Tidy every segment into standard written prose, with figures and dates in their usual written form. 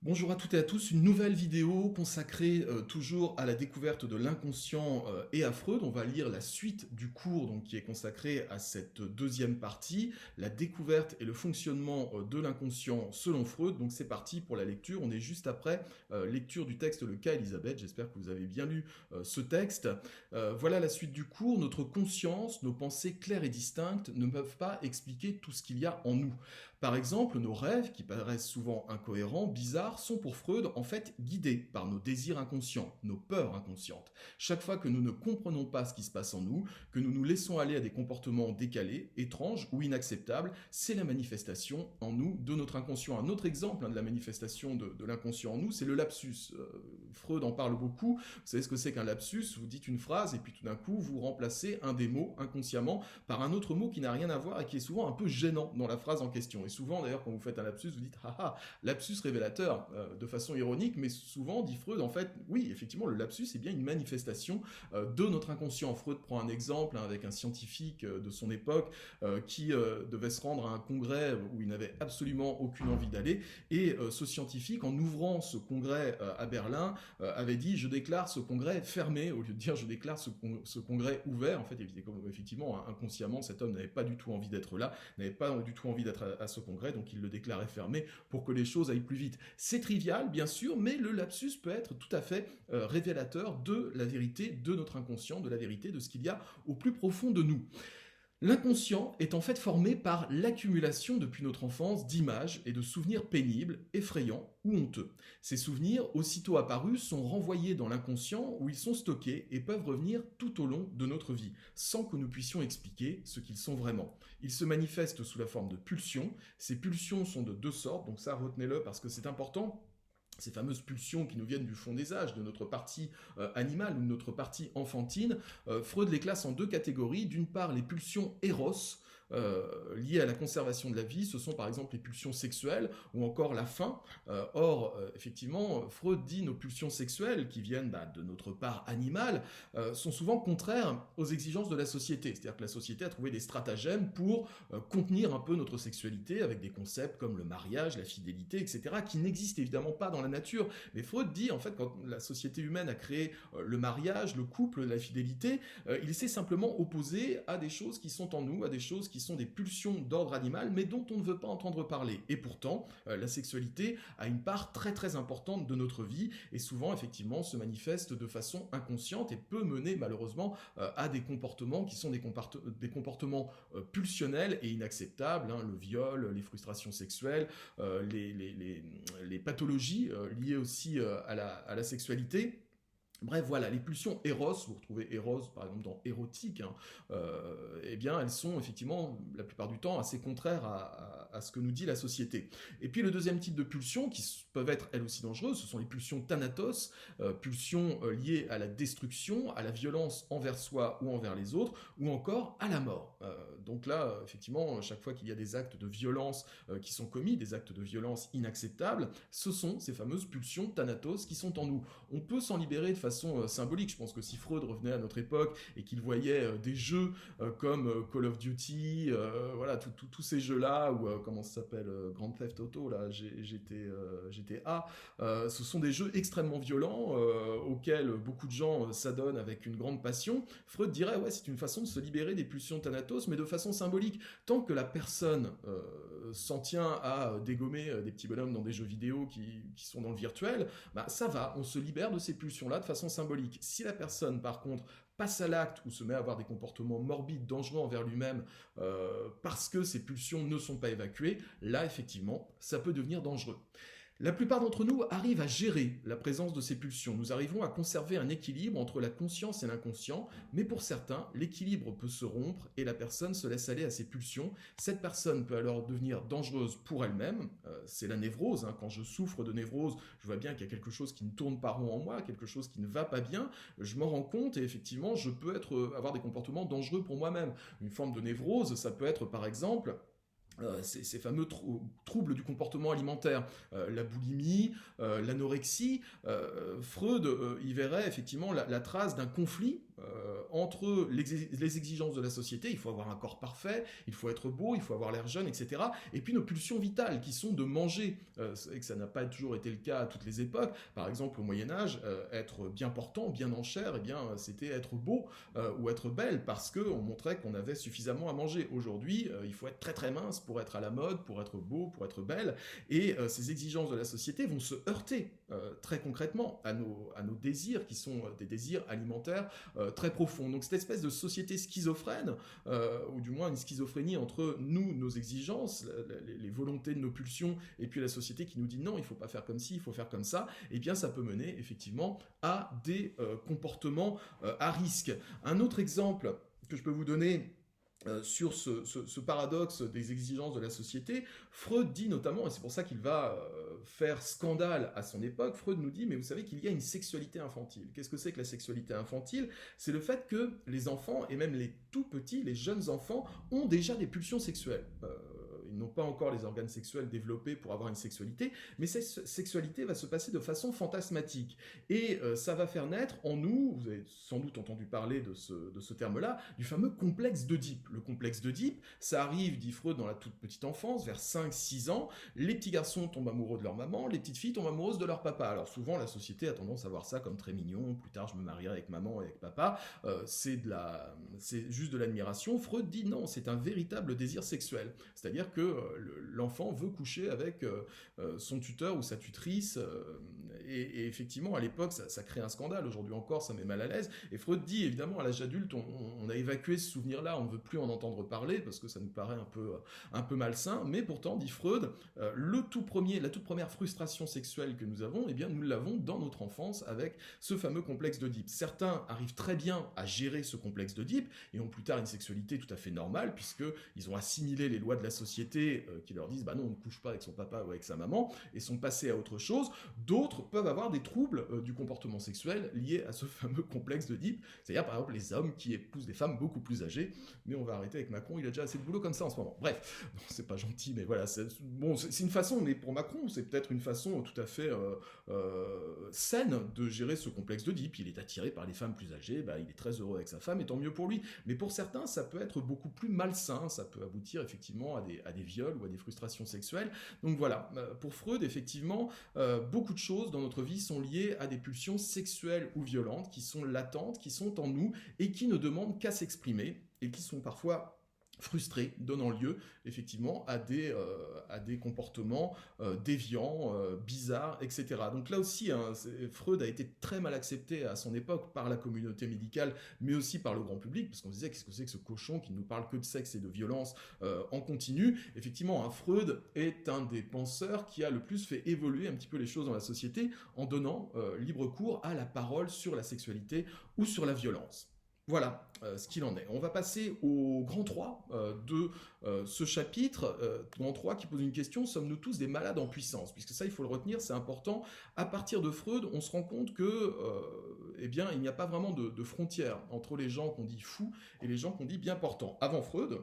Bonjour à toutes et à tous, une nouvelle vidéo consacrée toujours à la découverte de l'inconscient et à Freud. On va lire la suite du cours qui est consacré à cette deuxième partie, la découverte et le fonctionnement de l'inconscient selon Freud. Donc c'est parti pour la lecture, on est juste après lecture du texte Le cas Elisabeth, j'espère que vous avez bien lu ce texte. Voilà la suite du cours, notre conscience, nos pensées claires et distinctes ne peuvent pas expliquer tout ce qu'il y a en nous. Par exemple, nos rêves, qui paraissent souvent incohérents, bizarres, sont pour Freud en fait guidés par nos désirs inconscients, nos peurs inconscientes. Chaque fois que nous ne comprenons pas ce qui se passe en nous, que nous nous laissons aller à des comportements décalés, étranges ou inacceptables, c'est la manifestation en nous de notre inconscient. Un autre exemple de la manifestation de l'inconscient en nous, c'est le lapsus. Freud en parle beaucoup. Vous savez ce que c'est qu'un lapsus? Vous dites une phrase et puis tout d'un coup, vous remplacez un des mots inconsciemment par un autre mot qui n'a rien à voir et qui est souvent un peu gênant dans la phrase en question. Et souvent, d'ailleurs, quand vous faites un lapsus, vous dites « haha, lapsus révélateur », de façon ironique, mais souvent, dit Freud, en fait, oui, effectivement, le lapsus est bien une manifestation de notre inconscient. Freud prend un exemple avec un scientifique de son époque qui devait se rendre à un congrès où il n'avait absolument aucune envie d'aller, et ce scientifique, en ouvrant ce congrès à Berlin, avait dit « je déclare ce congrès fermé », au lieu de dire « je déclare ce congrès ouvert ». En fait, effectivement, inconsciemment, cet homme n'avait pas du tout envie d'être là, n'avait pas du tout envie d'être à ce congrès, donc il le déclarait fermé pour que les choses aillent plus vite. C'est trivial, bien sûr, mais le lapsus peut être tout à fait révélateur de la vérité de notre inconscient, de la vérité de ce qu'il y a au plus profond de nous. L'inconscient est en fait formé par l'accumulation depuis notre enfance d'images et de souvenirs pénibles, effrayants ou honteux. Ces souvenirs, aussitôt apparus, sont renvoyés dans l'inconscient où ils sont stockés et peuvent revenir tout au long de notre vie, sans que nous puissions expliquer ce qu'ils sont vraiment. Ils se manifestent sous la forme de pulsions. Ces pulsions sont de deux sortes, donc ça retenez-le parce que c'est important. Ces fameuses pulsions qui nous viennent du fond des âges, de notre partie animale ou de notre partie enfantine, Freud les classe en deux catégories. D'une part, les pulsions éros, liées à la conservation de la vie, ce sont par exemple les pulsions sexuelles ou encore la faim. Effectivement, Freud dit nos pulsions sexuelles, qui viennent de notre part animale, sont souvent contraires aux exigences de la société. C'est-à-dire que la société a trouvé des stratagèmes pour contenir un peu notre sexualité avec des concepts comme le mariage, la fidélité, etc., qui n'existent évidemment pas dans la nature. Mais Freud dit, en fait, quand la société humaine a créé le mariage, le couple, la fidélité, il s'est simplement opposé à des choses qui sont en nous, à des choses qui sont des pulsions d'ordre animal, mais dont on ne veut pas entendre parler. Et pourtant, la sexualité a une part très très importante de notre vie, et souvent, effectivement, se manifeste de façon inconsciente et peut mener, malheureusement, à des comportements qui sont des comportements pulsionnels et inacceptables, le viol, les frustrations sexuelles, les pathologies liées aussi à la sexualité. Bref, voilà, les pulsions éros, vous retrouvez éros par exemple dans érotique, eh bien elles sont effectivement la plupart du temps assez contraires à ce que nous dit la société. Et puis le deuxième type de pulsions, qui peuvent être elles aussi dangereuses, ce sont les pulsions thanatos, pulsions liées à la destruction, à la violence envers soi ou envers les autres, ou encore à la mort. Donc là, effectivement, chaque fois qu'il y a des actes de violence qui sont commis, des actes de violence inacceptables, ce sont ces fameuses pulsions thanatos qui sont en nous. On peut s'en libérer de façon symbolique. Je pense que si Freud revenait à notre époque et qu'il voyait des jeux comme Call of Duty, voilà, tous ces jeux-là, ou comment ça s'appelle, Grand Theft Auto, là, GTA, ce sont des jeux extrêmement violents auxquels beaucoup de gens s'adonnent avec une grande passion. Freud dirait, ouais, c'est une façon de se libérer des pulsions thanatos, mais de façon symbolique. Tant que la personne s'en tient à dégommer des petits bonhommes dans des jeux vidéo qui sont dans le virtuel, bah, ça va, on se libère de ces pulsions-là de façon symbolique. Si la personne, par contre, passe à l'acte ou se met à avoir des comportements morbides, dangereux envers lui-même, parce que ces pulsions ne sont pas évacuées, là, effectivement, ça peut devenir dangereux. La plupart d'entre nous arrivent à gérer la présence de ces pulsions. Nous arrivons à conserver un équilibre entre la conscience et l'inconscient, mais pour certains, l'équilibre peut se rompre et la personne se laisse aller à ses pulsions. Cette personne peut alors devenir dangereuse pour elle-même. C'est la névrose. Quand je souffre de névrose, je vois bien qu'il y a quelque chose qui ne tourne pas rond en moi, quelque chose qui ne va pas bien. Je m'en rends compte et effectivement, je peux avoir des comportements dangereux pour moi-même. Une forme de névrose, ça peut être par exemple ces fameux troubles du comportement alimentaire, la boulimie, l'anorexie. Freud y verrait effectivement la trace d'un conflit entre les exigences de la société, il faut avoir un corps parfait, il faut être beau, il faut avoir l'air jeune, etc. Et puis nos pulsions vitales qui sont de manger, et que ça n'a pas toujours été le cas à toutes les époques. Par exemple, au Moyen-Âge, être bien portant, bien en chair, eh bien, c'était être beau ou être belle parce qu'on montrait qu'on avait suffisamment à manger. Aujourd'hui, il faut être très très mince pour être à la mode, pour être beau, pour être belle. Et ces exigences de la société vont se heurter très concrètement à nos désirs qui sont des désirs alimentaires très profonds. Donc cette espèce de société schizophrène, ou du moins une schizophrénie entre nous, nos exigences, les volontés de nos pulsions, et puis la société qui nous dit non, il ne faut pas faire comme ci, il faut faire comme ça, eh bien ça peut mener effectivement à des comportements à risque. Un autre exemple que je peux vous donner sur ce paradoxe des exigences de la société, Freud dit notamment, et c'est pour ça qu'il va faire scandale à son époque, Freud nous dit, mais vous savez qu'il y a une sexualité infantile. Qu'est-ce que c'est que la sexualité infantile? C'est le fait que les enfants, et même les tout petits, les jeunes enfants, ont déjà des pulsions sexuelles. Ils n'ont pas encore les organes sexuels développés pour avoir une sexualité, mais cette sexualité va se passer de façon fantasmatique. Et ça va faire naître en nous, vous avez sans doute entendu parler de ce terme-là, du fameux complexe d'Oedipe. Le complexe d'Oedipe, ça arrive, dit Freud, dans la toute petite enfance, vers 5-6 ans. Les petits garçons tombent amoureux de leur maman, les petites filles tombent amoureuses de leur papa. Alors souvent, la société a tendance à voir ça comme très mignon, plus tard je me marierai avec maman et avec papa, c'est juste de l'admiration. Freud dit non, c'est un véritable désir sexuel. C'est-à-dire que l'enfant veut coucher avec son tuteur ou sa tutrice, et effectivement, à l'époque, ça crée un scandale. Aujourd'hui encore, ça met mal à l'aise. Et Freud dit, évidemment, à l'âge adulte, on a évacué ce souvenir-là, on ne veut plus en entendre parler, parce que ça nous paraît un peu malsain, mais pourtant, dit Freud, la toute première frustration sexuelle que nous avons, eh bien, nous l'avons dans notre enfance avec ce fameux complexe d'Oedipe. Certains arrivent très bien à gérer ce complexe d'Oedipe, et ont plus tard une sexualité tout à fait normale, puisqu'ils ont assimilé les lois de la société qui leur disent, bah non, on ne couche pas avec son papa ou avec sa maman, et sont passés à autre chose. D'autres peuvent avoir des troubles du comportement sexuel liés à ce fameux complexe d'Oedipe, c'est-à-dire par exemple les hommes qui épousent des femmes beaucoup plus âgées, mais on va arrêter avec Macron, il a déjà assez de boulot comme ça en ce moment. Bref, non, c'est pas gentil, mais voilà, c'est une façon, mais pour Macron, c'est peut-être une façon tout à fait saine de gérer ce complexe d'Oedipe. Il est attiré par les femmes plus âgées, bah, il est très heureux avec sa femme, et tant mieux pour lui. Mais pour certains, ça peut être beaucoup plus malsain, ça peut aboutir effectivement à des viols ou à des frustrations sexuelles. Donc voilà, pour Freud, effectivement, beaucoup de choses dans notre vie sont liées à des pulsions sexuelles ou violentes qui sont latentes, qui sont en nous et qui ne demandent qu'à s'exprimer et qui sont parfois frustrés, donnant lieu effectivement à des comportements déviants, bizarres, etc. Donc là aussi, hein, Freud a été très mal accepté à son époque par la communauté médicale, mais aussi par le grand public, parce qu'on se disait qu'est-ce que c'est que ce cochon qui ne nous parle que de sexe et de violence en continu. Effectivement, hein, Freud est un des penseurs qui a le plus fait évoluer un petit peu les choses dans la société en donnant libre cours à la parole sur la sexualité ou sur la violence. Voilà ce qu'il en est. On va passer au grand 3 de ce chapitre, grand 3 qui pose une question, sommes-nous tous des malades en puissance? Puisque ça, il faut le retenir, c'est important. À partir de Freud, on se rend compte que, eh bien, il n'y a pas vraiment de frontière entre les gens qu'on dit fous et les gens qu'on dit bien portants. Avant Freud,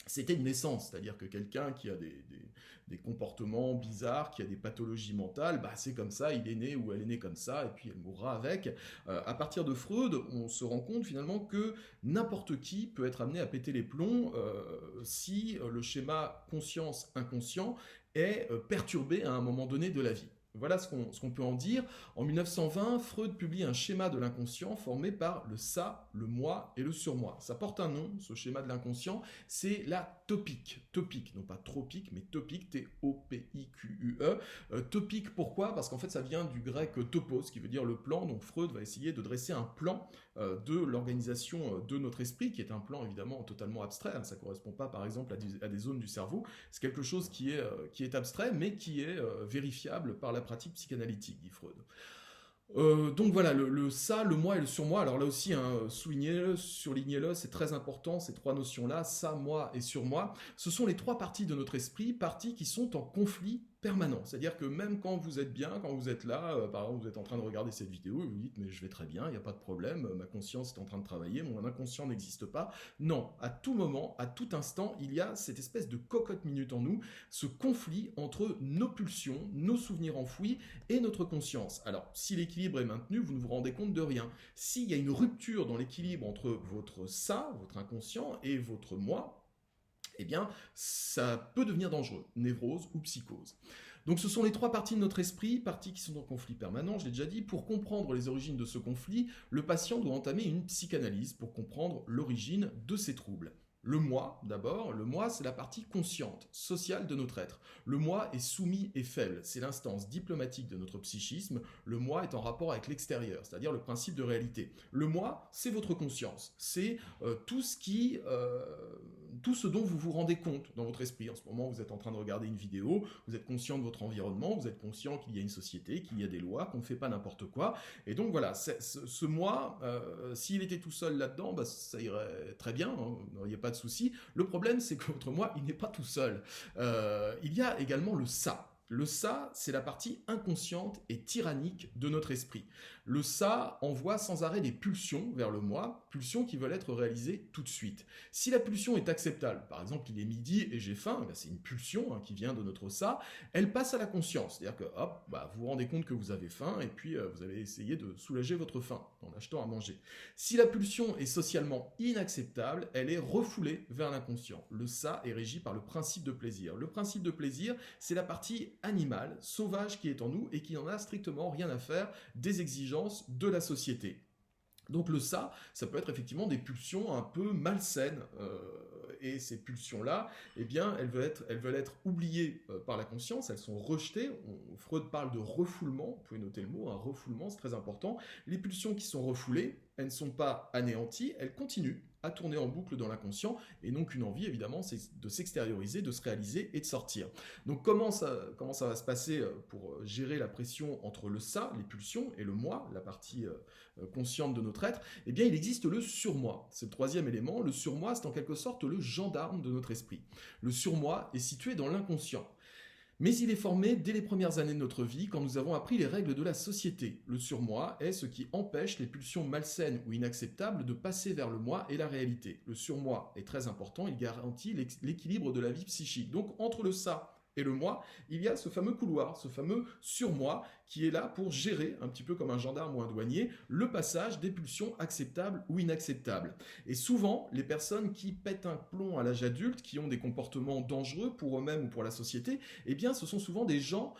c'était une naissance, c'est-à-dire que quelqu'un qui a des comportements bizarres, qui a des pathologies mentales, bah c'est comme ça, il est né ou elle est née comme ça, et puis elle mourra avec. À partir de Freud, on se rend compte finalement que n'importe qui peut être amené à péter les plombs si le schéma conscience-inconscient est perturbé à un moment donné de la vie. Voilà ce qu'on peut en dire. En 1920, Freud publie un schéma de l'inconscient formé par le ça, le moi et le surmoi. Ça porte un nom, ce schéma de l'inconscient, c'est la topique. Topique, non pas tropique, mais topique, T-O-P-I-Q-U-E. Topique, pourquoi? Parce qu'en fait, ça vient du grec topos, qui veut dire le plan. Donc Freud va essayer de dresser un plan de l'organisation de notre esprit, qui est un plan évidemment totalement abstrait. Ça ne correspond pas, par exemple, à des zones du cerveau. C'est quelque chose qui est abstrait, mais qui est vérifiable par la pratique psychanalytique, dit Freud. Donc voilà, le ça, le moi et le surmoi. Alors là aussi, hein, soulignez-le, surlignez-le, c'est très important, ces trois notions-là, ça, moi et surmoi. Ce sont les trois parties de notre esprit, parties qui sont en conflit permanent. C'est-à-dire que même quand vous êtes bien, quand vous êtes là, par exemple, vous êtes en train de regarder cette vidéo et vous dites mais je vais très bien, il n'y a pas de problème, ma conscience est en train de travailler, mon inconscient n'existe pas. Non, à tout moment, à tout instant, il y a cette espèce de cocotte minute en nous, ce conflit entre nos pulsions, nos souvenirs enfouis et notre conscience. Alors, si l'équilibre est maintenu, vous ne vous rendez compte de rien. S'il y a une rupture dans l'équilibre entre votre ça, votre inconscient, et votre moi, eh bien, ça peut devenir dangereux, névrose ou psychose. Donc ce sont les trois parties de notre esprit, parties qui sont en conflit permanent, je l'ai déjà dit. Pour comprendre les origines de ce conflit, le patient doit entamer une psychanalyse pour comprendre l'origine de ces troubles. Le moi, d'abord, le moi, c'est la partie consciente, sociale de notre être. Le moi est soumis et faible, c'est l'instance diplomatique de notre psychisme. Le moi est en rapport avec l'extérieur, c'est-à-dire le principe de réalité. Le moi, c'est votre conscience, c'est tout ce dont vous vous rendez compte dans votre esprit. En ce moment, vous êtes en train de regarder une vidéo, vous êtes conscient de votre environnement, vous êtes conscient qu'il y a une société, qu'il y a des lois, qu'on ne fait pas n'importe quoi. Et donc voilà, ce moi, s'il était tout seul là-dedans, bah, ça irait très bien, hein, vous n'auriez pas de souci. Le problème, c'est que votre moi, il n'est pas tout seul. Il y a également le ça. Le ça, c'est la partie inconsciente et tyrannique de notre esprit. Le ça envoie sans arrêt des pulsions vers le moi, pulsions qui veulent être réalisées tout de suite. Si la pulsion est acceptable, par exemple il est midi et j'ai faim, c'est une pulsion qui vient de notre ça, elle passe à la conscience. C'est-à-dire que hop, vous vous rendez compte que vous avez faim et puis vous allez essayer de soulager votre faim en achetant à manger. Si la pulsion est socialement inacceptable, elle est refoulée vers l'inconscient. Le ça est régi par le principe de plaisir. Le principe de plaisir, c'est la partie animale, sauvage qui est en nous et qui n'en a strictement rien à faire des exigences de la société. Donc le ça peut être effectivement des pulsions un peu malsaines, et ces pulsions-là, eh bien, elles veulent être oubliées par la conscience, elles sont rejetées. Freud parle de refoulement, vous pouvez noter le mot, un refoulement, c'est très important. Les pulsions qui sont refoulées, elles ne sont pas anéanties, elles continuent à tourner en boucle dans l'inconscient, et donc une envie, évidemment, c'est de s'extérioriser, de se réaliser et de sortir. Donc comment ça va se passer pour gérer la pression entre le ça, les pulsions, et le moi, la partie consciente de notre être? Eh bien, il existe le surmoi. C'est le troisième élément. Le surmoi, c'est en quelque sorte le gendarme de notre esprit. Le surmoi est situé dans l'inconscient. Mais il est formé dès les premières années de notre vie, quand nous avons appris les règles de la société. Le surmoi est ce qui empêche les pulsions malsaines ou inacceptables de passer vers le moi et la réalité. Le surmoi est très important, il garantit l'équilibre de la vie psychique. Donc entre le ça et le moi, il y a ce fameux couloir, ce fameux surmoi qui est là pour gérer, un petit peu comme un gendarme ou un douanier, le passage des pulsions acceptables ou inacceptables. Et souvent, les personnes qui pètent un plomb à l'âge adulte, qui ont des comportements dangereux pour eux-mêmes ou pour la société, eh bien ce sont souvent des gens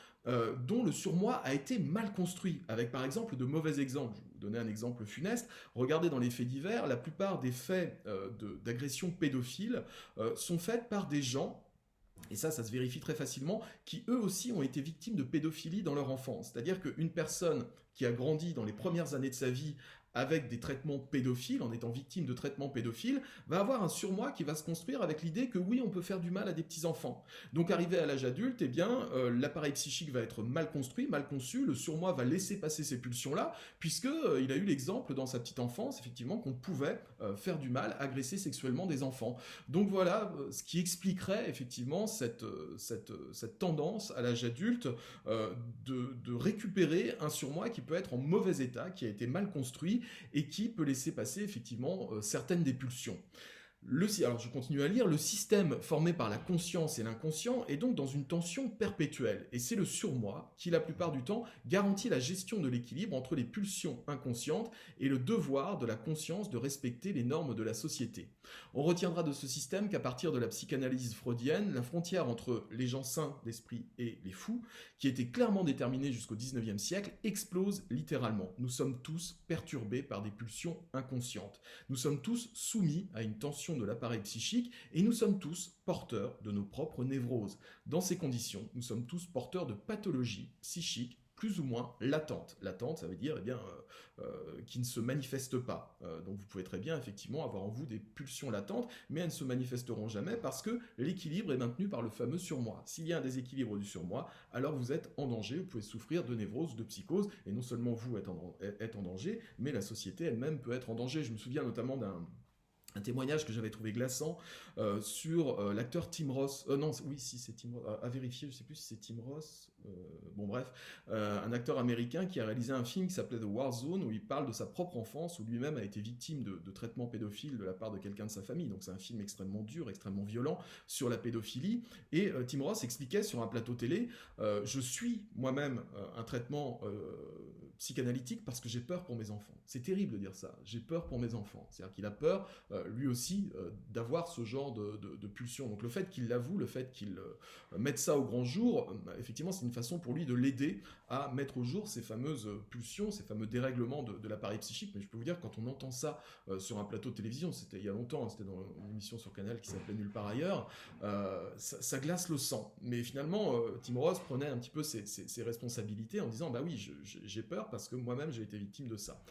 dont le surmoi a été mal construit, avec par exemple de mauvais exemples. Je vais vous donner un exemple funeste. Regardez dans les faits divers, la plupart des faits d'agression pédophile sont faits par des gens, et ça se vérifie très facilement, qui eux aussi ont été victimes de pédophilie dans leur enfance. C'est-à-dire qu'une personne qui a grandi dans les premières années de sa vie avec des traitements pédophiles, en étant victime de traitements pédophiles, va avoir un surmoi qui va se construire avec l'idée que oui, on peut faire du mal à des petits-enfants. Donc arrivé à l'âge adulte, eh bien, l'appareil psychique va être mal construit, mal conçu, le surmoi va laisser passer ces pulsions-là, puisqu'il a eu l'exemple dans sa petite enfance, effectivement, qu'on pouvait faire du mal, agresser sexuellement des enfants. Donc voilà ce qui expliquerait effectivement cette tendance à l'âge adulte de récupérer un surmoi qui peut être en mauvais état, qui a été mal construit, et qui peut laisser passer effectivement certaines des pulsions. Alors je continue à lire, le système formé par la conscience et l'inconscient est donc dans une tension perpétuelle, et c'est le surmoi qui, la plupart du temps, garantit la gestion de l'équilibre entre les pulsions inconscientes et le devoir de la conscience de respecter les normes de la société. On retiendra de ce système qu'à partir de la psychanalyse freudienne, la frontière entre les gens sains d'esprit et les fous, qui était clairement déterminée jusqu'au XIXe siècle, explose littéralement. Nous sommes tous perturbés par des pulsions inconscientes. Nous sommes tous soumis à une tension de l'appareil psychique et nous sommes tous porteurs de nos propres névroses. Dans ces conditions, nous sommes tous porteurs de pathologies psychiques plus ou moins latentes. Latente, ça veut dire qui ne se manifestent pas. Donc vous pouvez très bien effectivement avoir en vous des pulsions latentes, mais elles ne se manifesteront jamais parce que l'équilibre est maintenu par le fameux surmoi. S'il y a un déséquilibre du surmoi, alors vous êtes en danger, vous pouvez souffrir de névrose, de psychose, et non seulement vous êtes en danger, mais la société elle-même peut être en danger. Je me souviens notamment un témoignage que j'avais trouvé glaçant sur l'acteur Tim Roth. Non, oui, si c'est Tim Roth. À vérifier, je sais plus si c'est Tim Roth. Bon, bref, un acteur américain qui a réalisé un film qui s'appelait The War Zone, où il parle de sa propre enfance, où lui-même a été victime de traitements pédophiles de la part de quelqu'un de sa famille. Donc c'est un film extrêmement dur, extrêmement violent sur la pédophilie. Et Tim Roth expliquait sur un plateau télé, je suis moi-même un traitement psychanalytique parce que j'ai peur pour mes enfants. C'est terrible de dire ça. J'ai peur pour mes enfants. C'est-à-dire qu'il a peur, lui aussi, d'avoir ce genre de pulsion. Donc le fait qu'il l'avoue, le fait qu'il mette ça au grand jour, effectivement, c'est une façon pour lui de l'aider à mettre au jour ces fameuses pulsions, ces fameux dérèglements de l'appareil psychique. Mais je peux vous dire, quand on entend ça sur un plateau de télévision, c'était il y a longtemps, hein, c'était dans une émission sur Canal qui s'appelait Nulle part ailleurs, ça glace le sang. Mais finalement, Tim Roth prenait un petit peu ses responsabilités en disant, bah oui, j'ai peur parce que moi-même j'ai été victime de ça.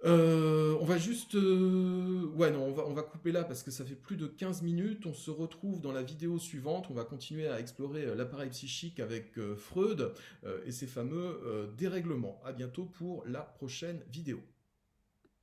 On va juste... Ouais, non, on va couper là parce que ça fait plus de 15 minutes. On se retrouve dans la vidéo suivante. On va continuer à explorer l'appareil psychique avec Freud et ses fameux dérèglements. À bientôt pour la prochaine vidéo.